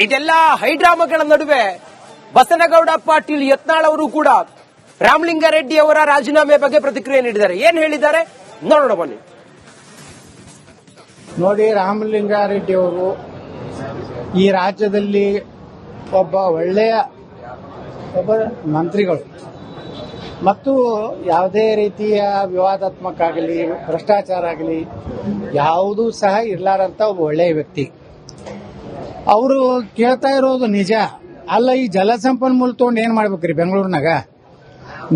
ಇದೆಲ್ಲ ಹೈಡ್ರಾಮಾಗಳ ನಡುವೆ ಬಸನಗೌಡ ಪಾಟೀಲ್ ಯತ್ನಾಳ್ ಅವರು ಕೂಡ ರಾಮಲಿಂಗಾರೆಡ್ಡಿ ಅವರ ರಾಜೀನಾಮೆ ಬಗ್ಗೆ ಪ್ರತಿಕ್ರಿಯೆ ನೀಡಿದ್ದಾರೆ. ಏನ್ ಹೇಳಿದ್ದಾರೆ ನೋಡೋಣ ಬನ್ನಿ. ನೋಡಿ, ರಾಮಲಿಂಗಾರೆಡ್ಡಿ ಅವರು ಈ ರಾಜ್ಯದಲ್ಲಿ ಒಬ್ಬ ಒಳ್ಳೆಯ ಮಂತ್ರಿಗಳು ಮತ್ತು ಯಾವುದೇ ರೀತಿಯ ವಿವಾದಾತ್ಮಕ ಆಗಲಿ ಭ್ರಷ್ಟಾಚಾರ ಆಗಲಿ ಯಾವುದೂ ಸಹ ಇರಲಾರಂತ ಒಬ್ಬ ಒಳ್ಳೆಯ ವ್ಯಕ್ತಿ. ಅವರು ಕೇಳ್ತಾ ಇರೋದು ನಿಜ ಅಲ್ಲ. ಈ ಜಲಸಂಪನ್ಮೂಲ ತಗೊಂಡು ಏನ್ ಮಾಡ್ಬೇಕ್ರಿ? ಬೆಂಗಳೂರಿನಾಗ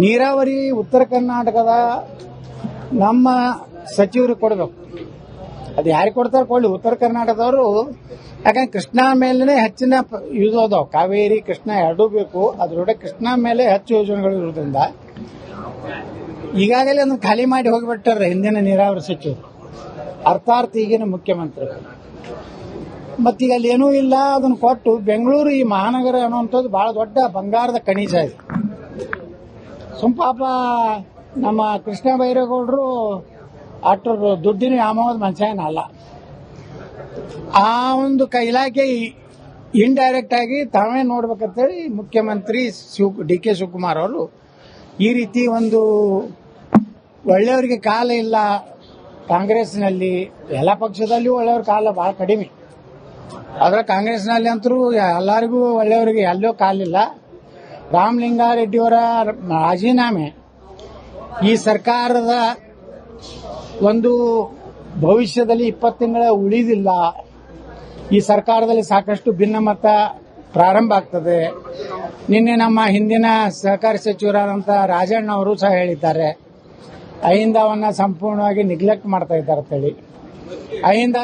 ನೀರಾವರಿ ಉತ್ತರ ಕರ್ನಾಟಕದ ನಮ್ಮ ಸಚಿವರು ಕೊಡಬೇಕು. ಅದು ಯಾರಿಗೆ ಕೊಡ್ತಾರೆ ಕೊಡ್ಲಿ, ಉತ್ತರ ಕರ್ನಾಟಕದವರು. ಯಾಕಂದ್ರೆ ಕೃಷ್ಣಾ ಮೇಲೇ ಹೆಚ್ಚಿನ ಯೂಸ್ ಅದಾವ. ಕಾವೇರಿ ಕೃಷ್ಣ ಎರಡೂ ಬೇಕು. ಅದರೊಳಗೆ ಕೃಷ್ಣಾ ಮೇಲೆ ಹೆಚ್ಚು ಯೋಜನೆಗಳು ಇರೋದ್ರಿಂದ ಈಗಾಗಲೇ ಅದನ್ನು ಖಾಲಿ ಮಾಡಿ ಹೋಗಿಬಿಟ್ಟಾರೆ ಹಿಂದಿನ ನೀರಾವರಿ ಸಚಿವರು, ಅರ್ಥಾತ್ ಈಗಿನ ಮುಖ್ಯಮಂತ್ರಿಗಳು. ಮತ್ತೀಗ ಅಲ್ಲಿ ಏನೂ ಇಲ್ಲ, ಅದನ್ನು ಕೊಟ್ಟು ಬೆಂಗಳೂರು ಈ ಮಹಾನಗರ ಅನ್ನುವಂಥದ್ದು ಬಹಳ ದೊಡ್ಡ ಬಂಗಾರದ ಖನಿಜ ಇದೆ. ಪಾಪ ನಮ್ಮ ಕೃಷ್ಣ ಬೈರೇಗೌಡರು ಅಷ್ಟು ದುಡ್ಡಿನ ವ್ಯಾಮೋಹದ ಮನುಷ್ಯನಲ್ಲ. ಆ ಒಂದು ಇಲಾಖೆ ಇಂಡೈರೆಕ್ಟ್ ಆಗಿ ತಾವೇ ನೋಡ್ಬೇಕಂತೇಳಿ ಮುಖ್ಯಮಂತ್ರಿ ಡಿ ಕೆ ಶಿವಕುಮಾರ್ ಅವರು ಈ ರೀತಿ ಒಂದು ಒಳ್ಳೆಯವರಿಗೆ ಕಾಲ ಇಲ್ಲ ಕಾಂಗ್ರೆಸ್ನಲ್ಲಿ. ಎಲ್ಲ ಪಕ್ಷದಲ್ಲಿಯೂ ಒಳ್ಳೆಯವ್ರ ಕಾಲ ಬಹಳ ಕಡಿಮೆ. ಆದ್ರೆ ಕಾಂಗ್ರೆಸ್ನಲ್ಲಿ ಅಂತರೂ ಎಲ್ಲರಿಗೂ ಒಳ್ಳೆಯವರಿಗೆ ಎಲ್ಲೋ ಕಾಲಿಲ್ಲ. ರಾಮಲಿಂಗಾರೆಡ್ಡಿಯವರ ರಾಜೀನಾಮೆ ಈ ಸರ್ಕಾರದ ಒಂದು ಭವಿಷ್ಯದಲ್ಲಿ 20 ತಿಂಗಳ ಉಳಿದಿಲ್ಲ. ಈ ಸರ್ಕಾರದಲ್ಲಿ ಸಾಕಷ್ಟು ಭಿನ್ನಮತ ಪ್ರಾರಂಭ ಆಗ್ತದೆ. ನಿನ್ನೆ ನಮ್ಮ ಹಿಂದಿನ ಸಹಕಾರಿ ಸಚಿವರಾದಂಥ ರಾಜಣ್ಣ ಅವರು ಸಹ ಹೇಳಿದ್ದಾರೆ, ಅಹಿಂದವನ್ನ ಸಂಪೂರ್ಣವಾಗಿ ನೆಗ್ಲೆಕ್ಟ್ ಮಾಡ್ತಾ ಇದ್ದಾರೆ ಅಂತೇಳಿ. ಅಹಿಂದ